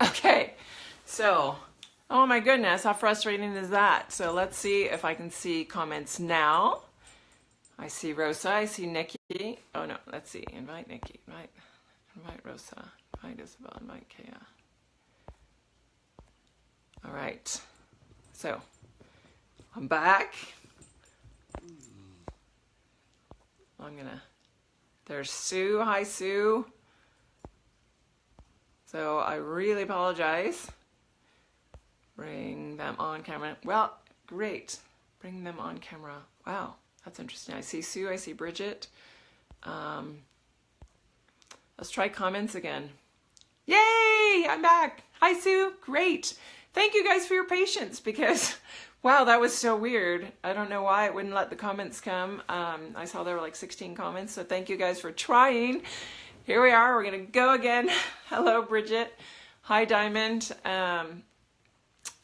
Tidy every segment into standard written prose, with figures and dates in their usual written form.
Okay, so, oh my goodness, how frustrating is that? So let's see if I can see comments now. I see Rosa, I see Nikki. Oh no, let's see, invite Nikki, invite Rosa, invite Isabel, invite Kea. All right, so I'm back. There's Sue, hi Sue. So I really apologize. Bring them on camera. Well, great. Bring them on camera. Wow, that's interesting. I see Sue, I see Bridget. Let's try comments again. Yay, I'm back. Hi Sue, great. Thank you guys for your patience because, wow, that was so weird. I don't know why it wouldn't let the comments come. I saw there were like 16 comments, so thank you guys for trying. Here we are, we're gonna go again. Hello, Bridget. Hi, Diamond.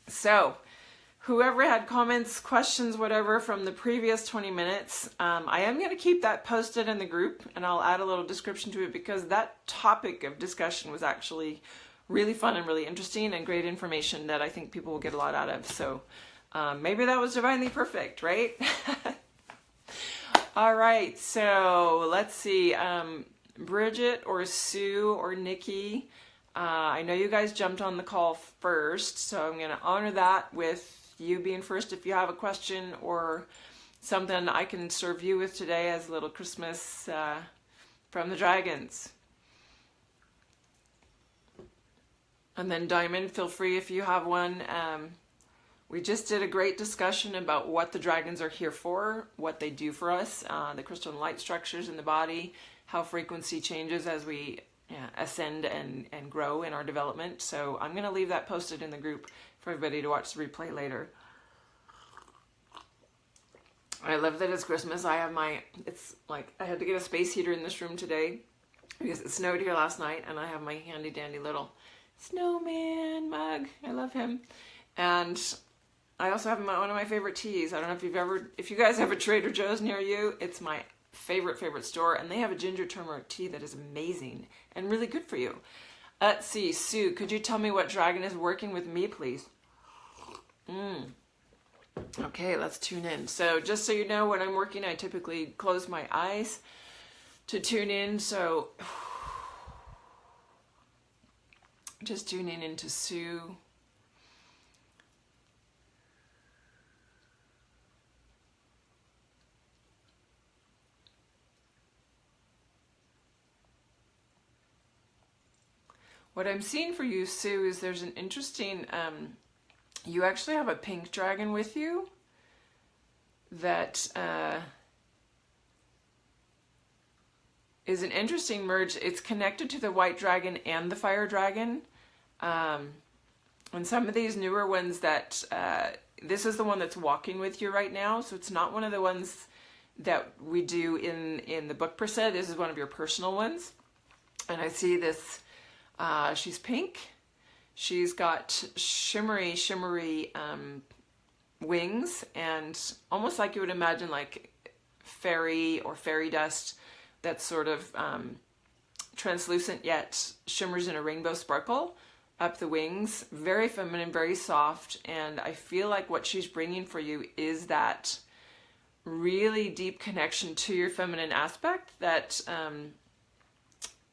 So, whoever had comments, questions, whatever from the previous 20 minutes, I am gonna keep that posted in the group and I'll add a little description to it because that topic of discussion was actually really fun and really interesting and great information that I think people will get a lot out of. So, maybe that was divinely perfect, right? All right, so let's see. Bridget or Sue or Nikki, I know you guys jumped on the call first, so I'm going to honor that with you being first. If you have a question or something I can serve you with today as a little Christmas from the dragons. And then Diamond, feel free if you have one. We just did a great discussion about what the dragons are here for, what they do for us, the crystal and light structures in the body, how frequency changes as we ascend and grow in our development. So I'm going to leave that posted in the group for everybody to watch the replay later. I love that it's Christmas. It's like I had to get a space heater in this room today because it snowed here last night, and I have my handy dandy little snowman mug. I love him. And I also have one of my favorite teas. I don't know if you guys have a Trader Joe's near you, it's my favorite store, and they have a ginger turmeric tea that is amazing and really good for you. Let's see, Sue, could you tell me what dragon is working with me, please? Okay, let's tune in. So just so you know, when I'm working, I typically close my eyes to tune in. So just tuning into Sue. What I'm seeing for you, Sue, is there's an interesting, you actually have a pink dragon with you that is an interesting merge. It's connected to the white dragon and the fire dragon. And some of these newer ones that, this is the one that's walking with you right now. So it's not one of the ones that we do in the book per se. This is one of your personal ones. And I see this, she's pink. She's got shimmery wings, and almost like you would imagine like fairy or fairy dust that's sort of translucent yet shimmers in a rainbow sparkle up the wings. Very feminine, very soft, and I feel like what she's bringing for you is that really deep connection to your feminine aspect that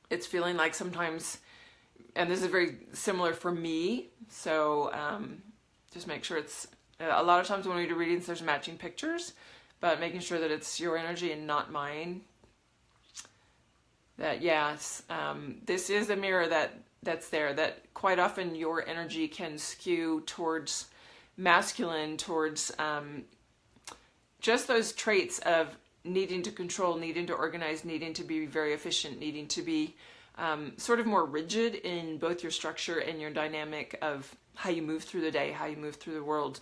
it's feeling like sometimes, and this is very similar for me, so just make sure it's, a lot of times when we do readings there's matching pictures, but making sure that it's your energy and not mine. That yes, this is a mirror that's there, that quite often your energy can skew towards masculine, towards just those traits of needing to control, needing to organize, needing to be very efficient, needing to be sort of more rigid in both your structure and your dynamic of how you move through the day, how you move through the world,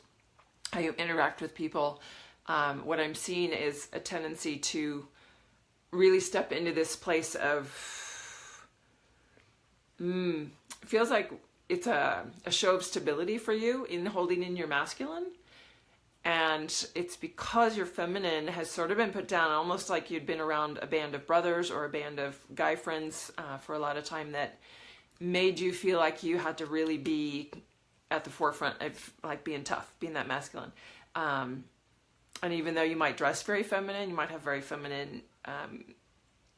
how you interact with people. What I'm seeing is a tendency to really step into this place of, feels like it's a show of stability for you in holding in your masculine. And it's because your feminine has sort of been put down, almost like you'd been around a band of brothers or a band of guy friends for a lot of time, that made you feel like you had to really be at the forefront of like being tough, being that masculine. And even though you might dress very feminine, you might have very feminine,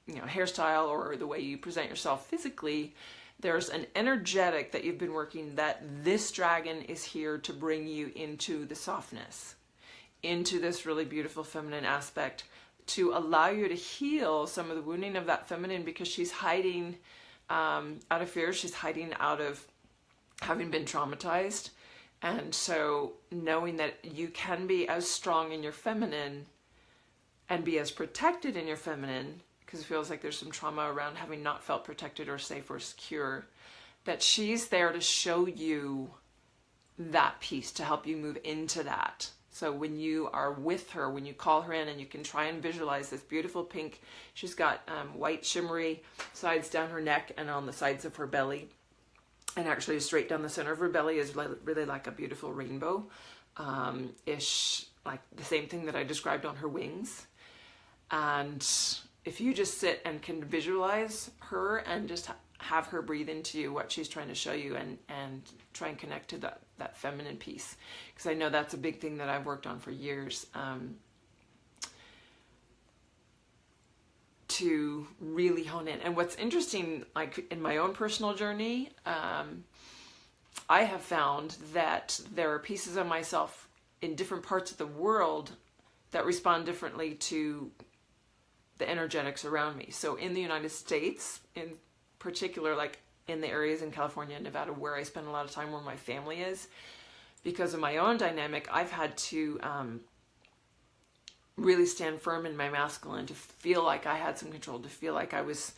hairstyle or the way you present yourself physically, there's an energetic that you've been working that this dragon is here to bring you into the softness, into this really beautiful feminine aspect, to allow you to heal some of the wounding of that feminine, because she's hiding out of fear. She's hiding out of having been traumatized. And so knowing that you can be as strong in your feminine and be as protected in your feminine, because it feels like there's some trauma around having not felt protected or safe or secure, that she's there to show you that piece, to help you move into that. So when you are with her, when you call her in, and you can try and visualize this beautiful pink, she's got white shimmery sides down her neck and on the sides of her belly. And actually straight down the center of her belly is really like a beautiful rainbow-ish, like the same thing that I described on her wings. And if you just sit and can visualize her and just have her breathe into you what she's trying to show you, and try and connect to that feminine piece. Because I know that's a big thing that I've worked on for years. To really hone in. And what's interesting, like in my own personal journey, I have found that there are pieces of myself in different parts of the world that respond differently to the energetics around me. So in the United States, in particular, like in the areas in California and Nevada where I spend a lot of time, where my family is, because of my own dynamic, I've had to really stand firm in my masculine, to feel like I had some control, to feel like I was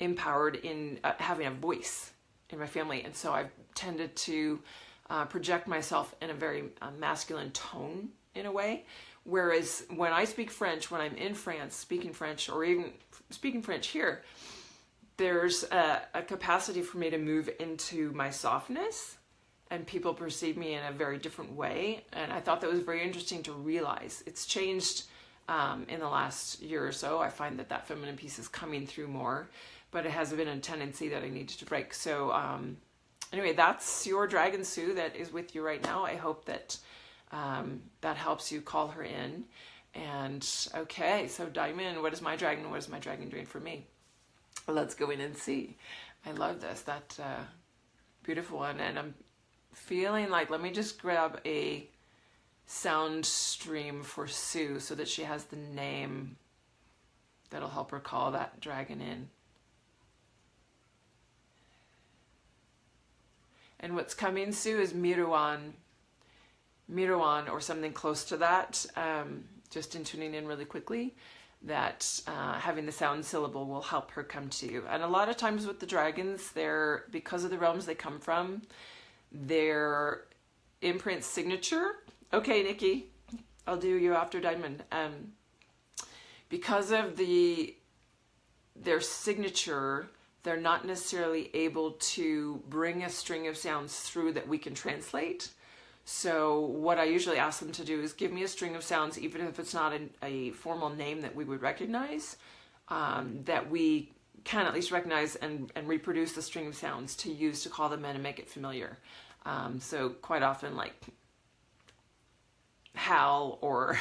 empowered in having a voice in my family. And so I've tended to project myself in a very masculine tone in a way. Whereas when I speak French, when I'm in France speaking French, or even speaking French here, there's a capacity for me to move into my softness, and people perceive me in a very different way. And I thought that was very interesting to realize. It's changed in the last year or so. I find that feminine piece is coming through more, but it has been a tendency that I needed to break. So anyway, that's your Dragon Sue that is with you right now. I hope that that helps you call her in. And okay, so Diamond, what is my dragon? What is my dragon doing for me? Let's go in and see. I love this. That beautiful one. And I'm feeling like, let me just grab a sound stream for Sue so that she has the name that'll help her call that dragon in. And what's coming, Sue, is Miruan, or something close to that. Just in tuning in really quickly, that having the sound syllable will help her come to you. And a lot of times with the dragons, they're, because of the realms they come from, their imprint signature. Okay, Nikki, I'll do you after Diamond. Because of their signature, they're not necessarily able to bring a string of sounds through that we can translate. So what I usually ask them to do is give me a string of sounds, even if it's not a formal name that we would recognize, that we can at least recognize and reproduce the string of sounds to use to call them in and make it familiar. So quite often, like Hal or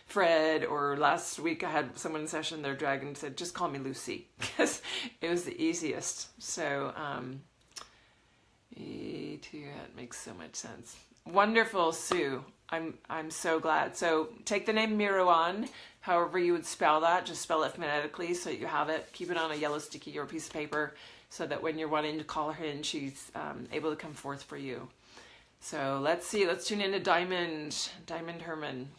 Fred, or last week I had someone in session, their dragon said, just call me Lucy, because it was the easiest. So that makes so much sense. Wonderful, Sue. I'm so glad. So take the name Miruan, however you would spell that, just spell it phonetically so that you have it. Keep it on a yellow sticky or a piece of paper so that when you're wanting to call her in, she's able to come forth for you. So let's see, let's tune into Diamond Herman.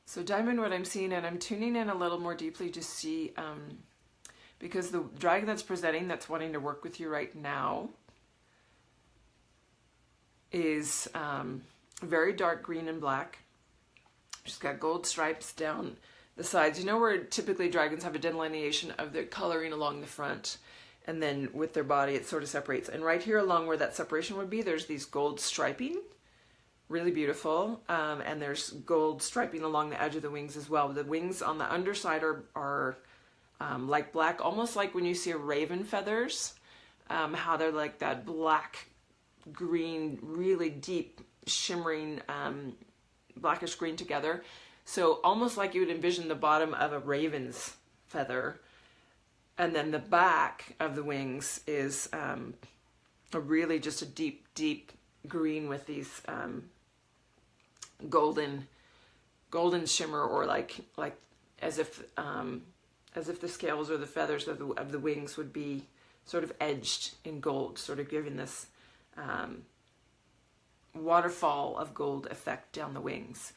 So Diamond, what I'm seeing, and I'm tuning in a little more deeply to see, because the dragon that's presenting, that's wanting to work with you right now, is very dark green and black. She's got gold stripes down the sides. You know where typically dragons have a delineation of their coloring along the front, and then with their body it sort of separates. And right here along where that separation would be, there's these gold striping, really beautiful. And there's gold striping along the edge of the wings as well. The wings on the underside are like black, almost like when you see a raven feathers, how they're like that black, green, really deep, shimmering, blackish green together. So almost like you would envision the bottom of a raven's feather. And then the back of the wings is really just a deep, deep green with these golden shimmer, or like as if the scales or the feathers of the wings would be sort of edged in gold, sort of giving this waterfall of gold effect down the wings.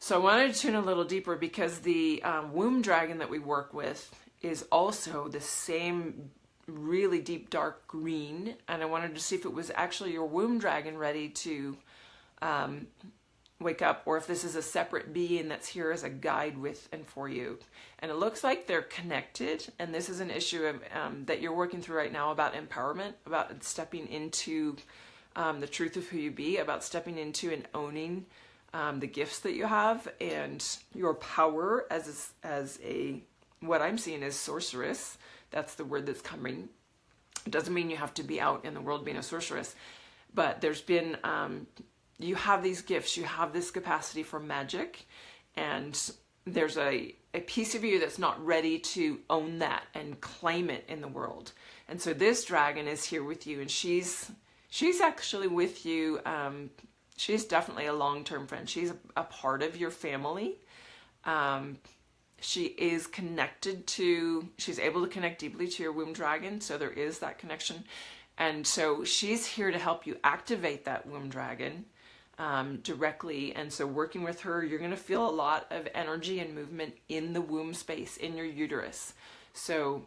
So I wanted to tune a little deeper because the womb dragon that we work with is also the same really deep dark green, and I wanted to see if it was actually your womb dragon ready to wake up, or if this is a separate being that's here as a guide with and for you. And it looks like they're connected, and this is an issue of, that you're working through right now about empowerment, about stepping into the truth of who you be, about stepping into and owning the gifts that you have and your power as a what I'm seeing is sorceress. That's the word that's coming. It doesn't mean you have to be out in the world being a sorceress, but there's been you have these gifts, you have this capacity for magic, and there's a piece of you that's not ready to own that and claim it in the world. And so this dragon is here with you, and she's actually with you. She's definitely a long-term friend. She's a part of your family. She is connected to, she's able to connect deeply to your womb dragon. So there is that connection. And so she's here to help you activate that womb dragon directly. And so working with her, you're going to feel a lot of energy and movement in the womb space, in your uterus. So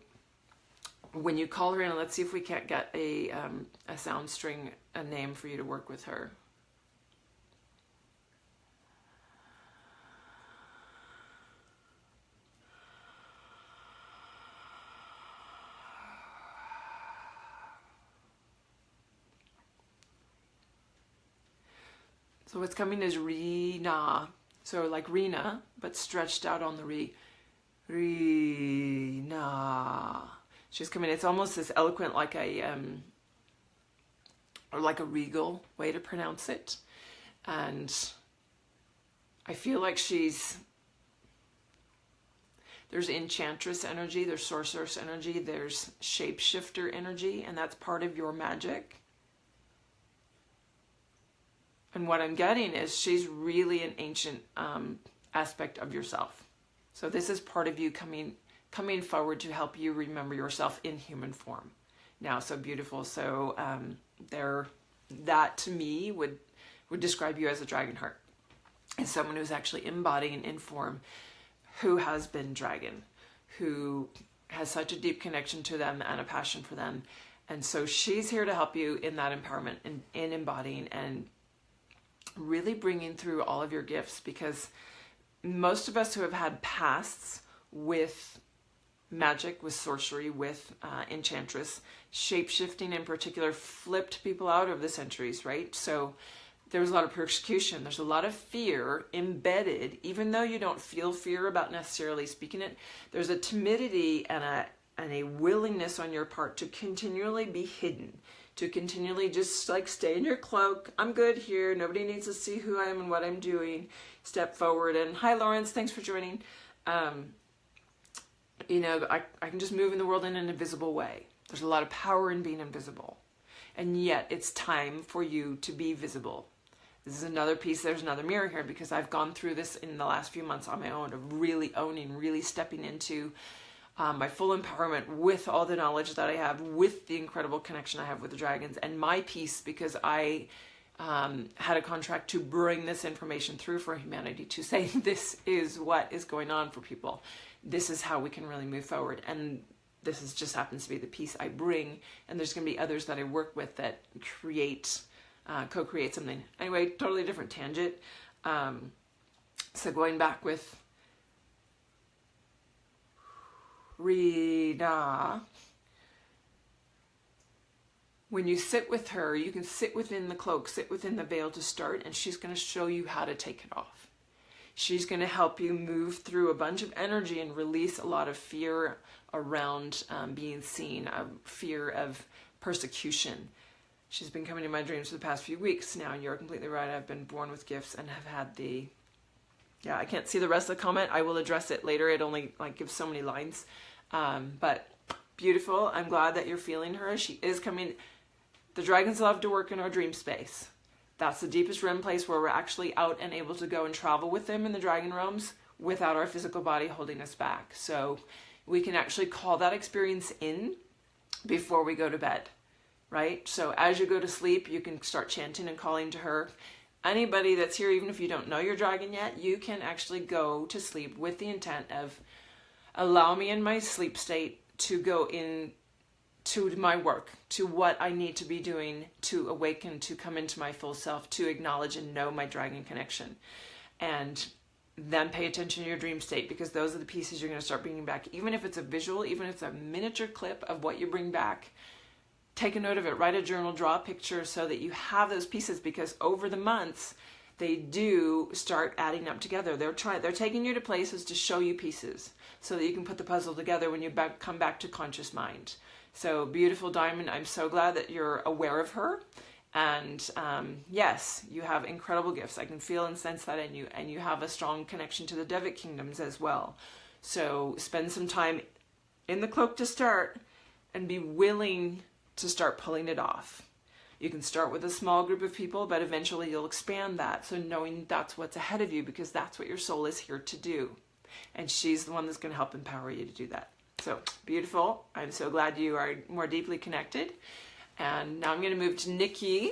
when you call her in, let's see if we can't get a sound string, a name for you to work with her. So what's coming is Rena. So like Rena, but stretched out on the re. Rena. She's coming. It's almost as eloquent, like or like a regal way to pronounce it. And I feel like there's enchantress energy, there's sorceress energy, there's shapeshifter energy, and that's part of your magic. And what I'm getting is she's really an ancient aspect of yourself. So this is part of you coming forward to help you remember yourself in human form. Now, so beautiful. So that to me would describe you as a dragon heart, as someone who's actually embodying in form, who has been dragon, who has such a deep connection to them and a passion for them. And so she's here to help you in that empowerment and in embodying and really bringing through all of your gifts, because most of us who have had pasts with magic, with sorcery, with enchantress, shape-shifting in particular, flipped people out over the centuries, right? So there was a lot of persecution. There's a lot of fear embedded, even though you don't feel fear about necessarily speaking it. There's a timidity and a willingness on your part to continually be hidden, to continually just like stay in your cloak. I'm good here. Nobody needs to see who I am and what I'm doing. Step forward. And hi, Lawrence. Thanks for joining. You know, I can just move in the world in an invisible way. There's a lot of power in being invisible. And yet it's time for you to be visible. This is another piece. There's another mirror here, because I've gone through this in the last few months on my own of really owning, really stepping into my full empowerment with all the knowledge that I have, with the incredible connection I have with the dragons, and my piece, because I had a contract to bring this information through for humanity, to say this is what is going on for people. This is how we can really move forward. And this is just happens to be the piece I bring. And there's going to be others that I work with that create, co-create something. Anyway, totally different tangent. So going back with Rina. When you sit with her, you can sit within the cloak, sit within the veil to start, and she's going to show you how to take it off. She's going to help you move through a bunch of energy and release a lot of fear around being seen, fear of persecution. She's been coming to my dreams for the past few weeks now, and you're completely right. I've been born with gifts and have had the... Yeah, I can't see the rest of the comment. I will address it later. It only gives so many lines. But beautiful. I'm glad that you're feeling her. She is coming... The dragons love to work in our dream space. That's the deepest REM place where we're actually out and able to go and travel with them in the dragon realms without our physical body holding us back. So we can actually call that experience in before we go to bed, right? So as you go to sleep, you can start chanting and calling to her. Anybody that's here, even if you don't know your dragon yet, you can actually go to sleep with the intent of allow me in my sleep state to go in to my work, to what I need to be doing to awaken, to come into my full self, to acknowledge and know my dragon connection. And then pay attention to your dream state, because those are the pieces you're going to start bringing back. Even if it's a visual, even if it's a miniature clip of what you bring back, take a note of it, write a journal, draw a picture so that you have those pieces, because over the months, they do start adding up together. They're taking you to places to show you pieces so that you can put the puzzle together when you come back to conscious mind. So beautiful Diamond, I'm so glad that you're aware of her. And yes, you have incredible gifts. I can feel and sense that in you. And you have a strong connection to the Devic kingdoms as well. So spend some time in the cloak to start and be willing to start pulling it off. You can start with a small group of people, but eventually you'll expand that. So knowing that's what's ahead of you, because that's what your soul is here to do. And she's the one that's going to help empower you to do that. So beautiful. I'm so glad you are more deeply connected. And now I'm going to move to Nikki.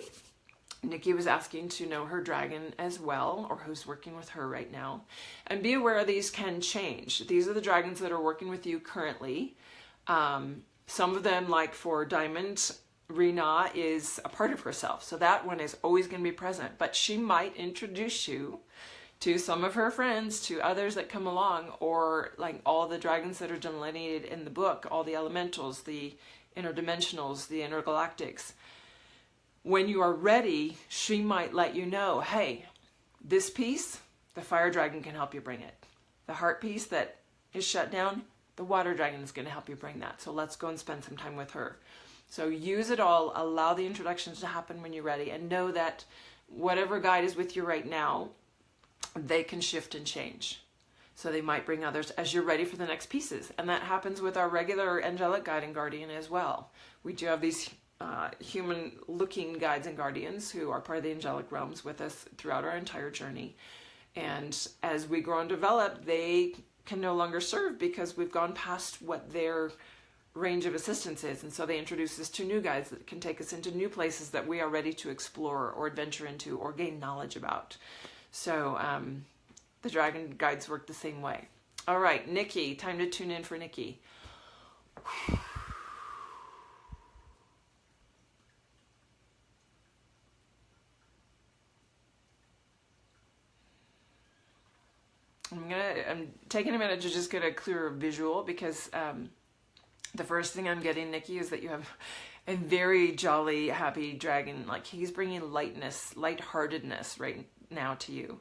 Nikki was asking to know her dragon as well, or who's working with her right now. And be aware these can change. These are the dragons that are working with you currently. Some of them, like for Diamond, Rina is a part of herself. So that one is always going to be present. But she might introduce you to some of her friends, to others that come along, or like all the dragons that are delineated in the book, all the elementals, the interdimensionals, the intergalactics. When you are ready, she might let you know, hey, this piece, the fire dragon can help you bring it. The heart piece that is shut down, the water dragon is going to help you bring that. So let's go and spend some time with her. So use it all, allow the introductions to happen when you're ready, and know that whatever guide is with you right now, they can shift and change. So they might bring others as you're ready for the next pieces. And that happens with our regular angelic guide and guardian as well. We do have these human-looking guides and guardians who are part of the angelic realms with us throughout our entire journey. And as we grow and develop, they can no longer serve because we've gone past what their range of assistance is. And so they introduce us to new guides that can take us into new places that we are ready to explore or adventure into or gain knowledge about. So the dragon guides work the same way. All right, Nikki, time to tune in for Nikki. I'm taking a minute to just get a clearer visual, because the first thing I'm getting, Nikki, is that you have a very jolly, happy dragon. Like, he's bringing lightness, lightheartedness right now to you.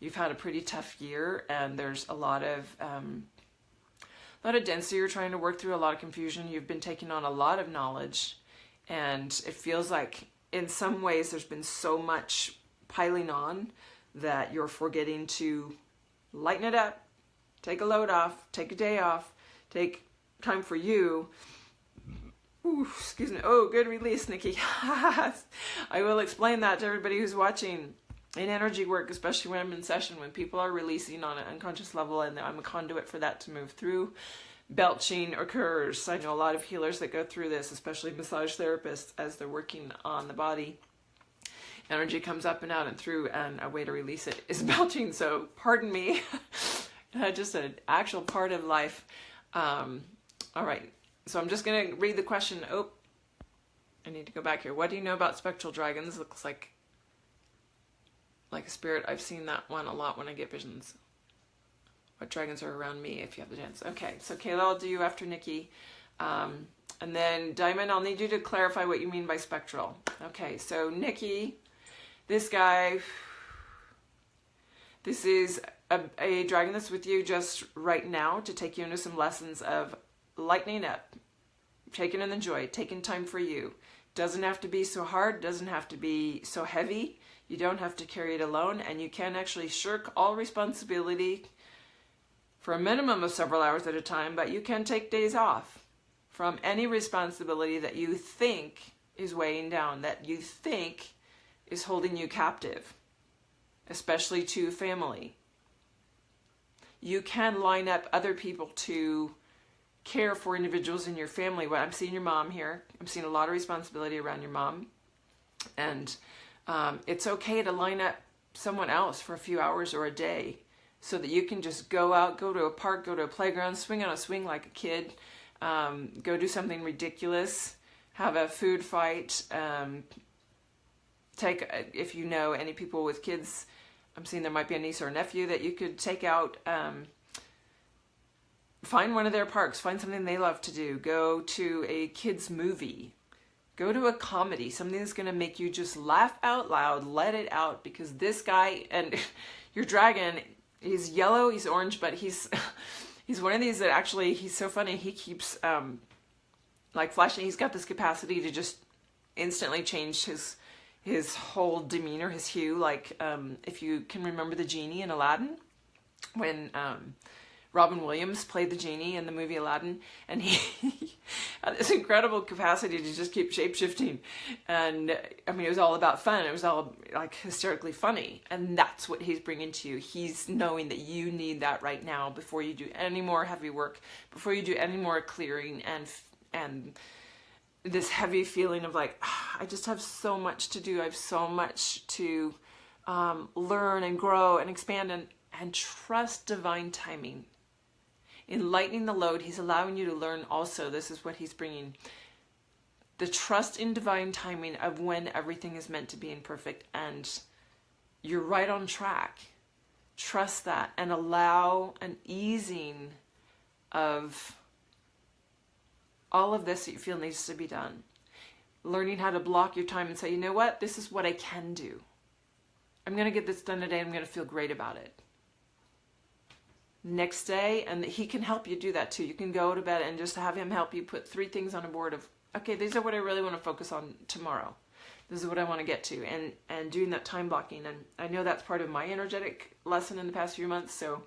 You've had a pretty tough year, and there's a lot of density you're trying to work through, a lot of confusion. You've been taking on a lot of knowledge, and it feels like in some ways there's been so much piling on that you're forgetting to lighten it up, take a load off, take a day off, take time for you. Ooh, excuse me. Oh, good release, Nikki. I will explain that to everybody who's watching. In energy work, especially when I'm in session, when people are releasing on an unconscious level and I'm a conduit for that to move through, belching occurs. I know a lot of healers that go through this, especially massage therapists, as they're working on the body. Energy comes up and out and through, and a way to release it is belching. So pardon me, just an actual part of life. All right, so I'm just going to read the question. Oh, I need to go back here. What do you know about spectral dragons? Looks like a spirit. I've seen that one a lot when I get visions. What dragons are around me if you have the chance? Okay, so Kayla, I'll do you after Nikki. And then Diamond, I'll need you to clarify what you mean by spectral. Okay, so Nikki, this guy, this is a dragon that's with you just right now to take you into some lessons of lightening up, taking in the joy, taking time for you. Doesn't have to be so hard, doesn't have to be so heavy. You don't have to carry it alone, and you can actually shirk all responsibility for a minimum of several hours at a time, but you can take days off from any responsibility that you think is weighing down, that you think is holding you captive, especially to family. You can line up other people to care for individuals in your family. Well, I'm seeing your mom here. I'm seeing a lot of responsibility around your mom. And it's okay to line up someone else for a few hours or a day so that you can just go out, go to a park, go to a playground, swing on a swing like a kid, go do something ridiculous, have a food fight, if you know any people with kids, I'm seeing there might be a niece or a nephew that you could take out, find one of their parks, find something they love to do, go to a kids movie, go to a comedy, something that's going to make you just laugh out loud, let it out, because this guy, and your dragon, he's yellow, he's orange, but he's one of these that actually, he's so funny, he keeps like flashing. He's got this capacity to just instantly change his whole demeanor, his hue. Like if you can remember the genie in Aladdin, when Robin Williams played the genie in the movie Aladdin, and he had this incredible capacity to just keep shape-shifting. And I mean, it was all about fun. It was all like hysterically funny. And that's what he's bringing to you. He's knowing that you need that right now before you do any more heavy work, before you do any more clearing and this heavy feeling of like, I just have so much to do. I have so much to learn and grow and expand and trust divine timing. In lightening the load, he's allowing you to learn also, this is what he's bringing, the trust in divine timing of when everything is meant to be imperfect, and you're right on track. Trust that and allow an easing of all of this that you feel needs to be done. Learning how to block your time and say, you know what, this is what I can do. I'm going to get this done today. I'm going to feel great about it. Next day, and he can help you do that too. You can go to bed and just have him help you put 3 things on a board of, okay, these are what I really want to focus on tomorrow. This is what I want to get to, and doing that time blocking. And I know that's part of my energetic lesson in the past few months, so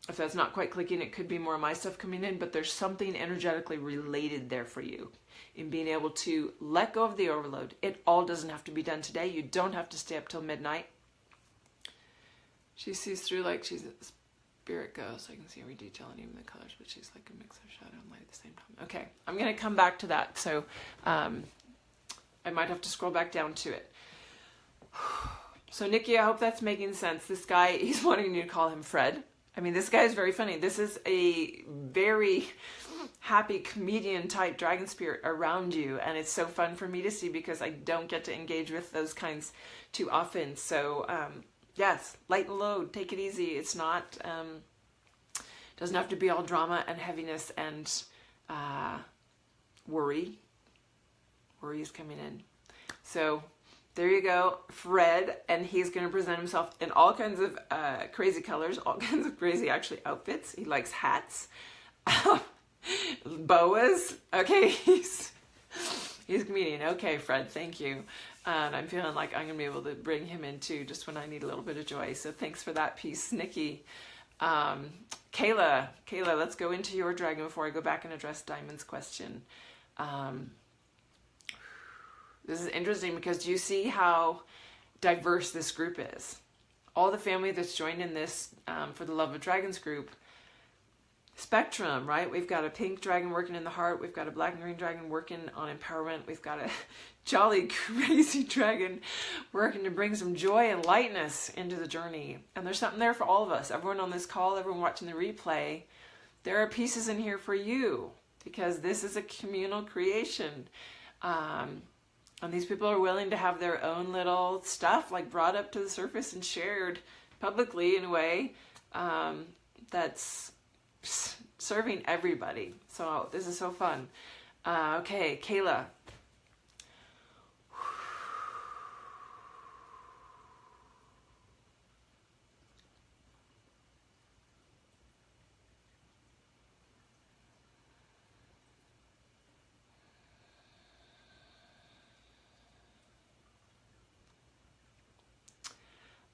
if that's not quite clicking, it could be more of my stuff coming in, but there's something energetically related there for you in being able to let go of the overload. It all doesn't have to be done today. You don't have to stay up till midnight. She sees through like she's a spirit ghost. I can see every detail and even the colors, but she's like a mix of shadow and light at the same time. Okay, I'm going to come back to that. So I might have to scroll back down to it. So Nikki, I hope that's making sense. This guy, he's wanting you to call him Fred. I mean, this guy is very funny. This is a very happy comedian type dragon spirit around you. And it's so fun for me to see because I don't get to engage with those kinds too often. So yes, lighten the load, take it easy. It's not, doesn't have to be all drama and heaviness and worry. Worry is coming in. So there you go, Fred, and he's going to present himself in all kinds of crazy colors, all kinds of crazy actually outfits. He likes hats, boas. Okay, he's a comedian. Okay, Fred, thank you. And I'm feeling like I'm going to be able to bring him in too, just when I need a little bit of joy. So thanks for that piece, Nikki. Kayla, let's go into your dragon before I go back and address Diamond's question. This is interesting because do you see how diverse this group is? All the family that's joined in this For the Love of Dragons group, spectrum, right? We've got a pink dragon working in the heart. We've got a black and green dragon working on empowerment. We've got a jolly, crazy dragon working to bring some joy and lightness into the journey. And there's something there for all of us. Everyone on this call, everyone watching the replay, there are pieces in here for you because this is a communal creation. And these people are willing to have their own little stuff like brought up to the surface and shared publicly in a way that's serving everybody. So this is so fun. Okay, Kayla.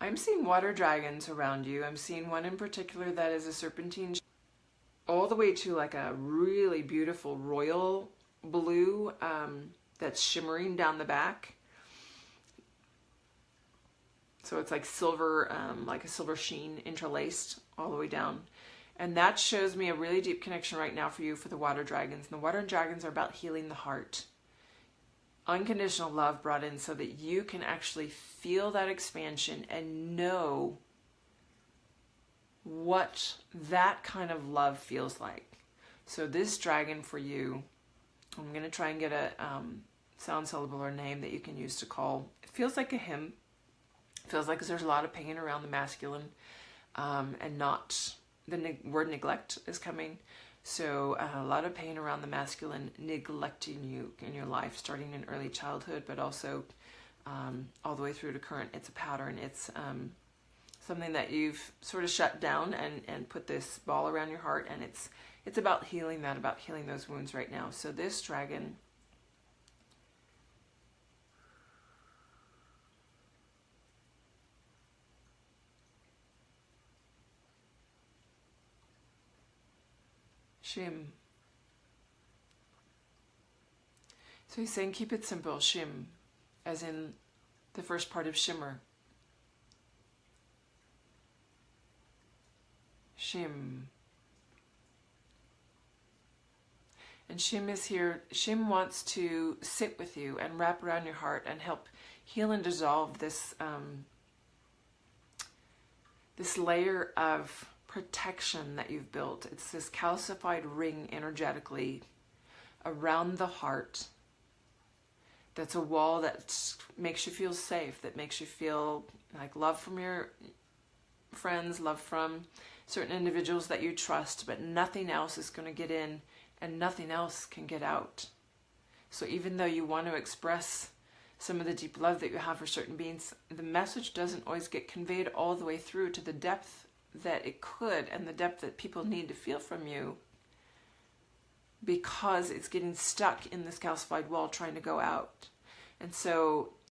I'm seeing water dragons around you. I'm seeing one in particular that is a serpentine, all the way to like a really beautiful royal blue that's shimmering down the back. So it's like silver, like a silver sheen interlaced all the way down. And that shows me a really deep connection right now for you for the water dragons. And the water dragons are about healing the heart. Unconditional love brought in so that you can actually feel that expansion and know what that kind of love feels like. So this dragon for you, I'm going to try and get a sound syllable or name that you can use to call. It feels like a hymn. It feels like there's a lot of pain around the masculine, and not the word neglect is coming. So a lot of pain around the masculine neglecting you in your life, starting in early childhood, but also all the way through to current. It's a pattern. It's something that you've sort of shut down and put this ball around your heart, and it's about healing that, about healing those wounds right now. So this dragon, Shim. So he's saying keep it simple, Shim, as in the first part of shimmer. Shim. And Shim is here. Shim wants to sit with you and wrap around your heart and help heal and dissolve this this layer of protection that you've built. It's this calcified ring energetically around the heart. That's a wall that makes you feel safe, that makes you feel like love from your friends, love from certain individuals that you trust, but nothing else is going to get in and nothing else can get out. So even though you want to express some of the deep love that you have for certain beings, the message doesn't always get conveyed all the way through to the depth that it could and the depth that people need to feel from you, because it's getting stuck in this calcified wall trying to go out. And so